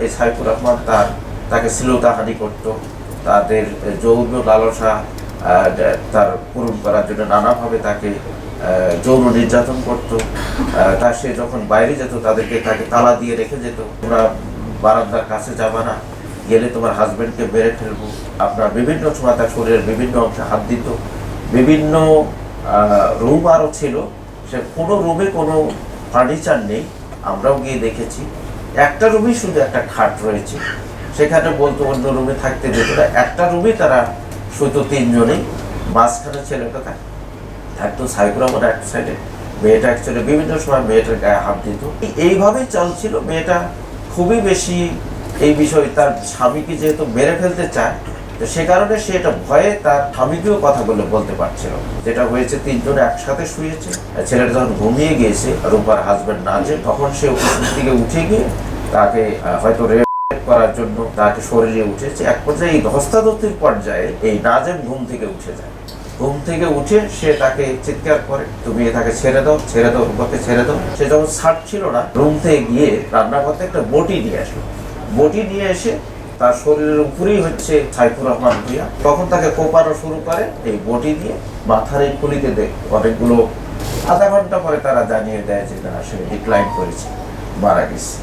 এই সাইফুর রহমান তাকে শ্লীলতাহানি করত, তাদের যৌন লালসা তার পূরণ করার জন্য নানাভাবে তাকে যৌন নির্যাতন করত। সে যখন বাইরে যেত তাকে তালা দিয়ে রেখে যেত, তোমরা বারান্দার কাছে যাবা না, গেলে তোমার হাজবেন্ডকে মেরে ফেলবো। আপনার বিভিন্ন সময় তার শরীরের বিভিন্ন অংশে হাত দিত। বিভিন্ন রুম আরও ছিল, সে কোনো রুমে কোনো ফার্নিচার নেই, আমরাও গিয়ে দেখেছি। একটা রুমেই শুধু একটা খাট রয়েছে, সেখানে বলতো অন্য রুমে থাকতে দিত না। একটা রুমেই তারা শুধু তিনজনেই, মাঝখানে ছেলেটা থাকতো সাইফুর রহমান এক সাইডে, মেয়েটা অ্যাকচুয়ালি বিভিন্ন সময় মেয়েটার গায়ে হাত দিত। এইভাবেই চলছিল। মেয়েটা খুবই বেশি এই বিষয়ে, তার স্বামীকে যেহেতু মেরে ফেলতে চায়, তো সে কারণে সে এটা ভয়ে তার স্বামীকেও কথাগুলো বলতে পারছিল। যেটা হয়েছে, তিনজনে একসাথে শুয়েছে, ছেলেটা যখন ঘুমিয়ে গিয়েছে, রূপার হাজবেন্ড নাজেম, তখন সে থেকে উঠে গিয়ে তাকে হয়তো করার জন্য তাকে শরীরে উঠেছে। এক পর্যায়ে এই ধস্তাধস্তির পর্যায়ে এই নাজেম ঘুম থেকে উঠে যায়। ঘুম থেকে উঠে সে তাকে চিৎকার করে, তুমি তাকে ছেড়ে দাও, ছেড়ে দাও, রূপাকে ছেড়ে দাও। সে যখন ছাড়ছিল না, রুম থেকে গিয়ে রান্না করতে একটা বটি নিয়ে আসলো। বটি নিয়ে এসে তার শরীরের উপরেই হচ্ছে সাইফুর রহমান ভূঁইয়া, তখন তাকে কোপানো শুরু করে এই বটি দিয়ে মাথার এই খুলিতে দেয়। অনেকগুলো আধা ঘন্টা পরে তারা জানিয়ে দেয় যে না, সে ডিক্লাইন করেছে, মারা গেছে।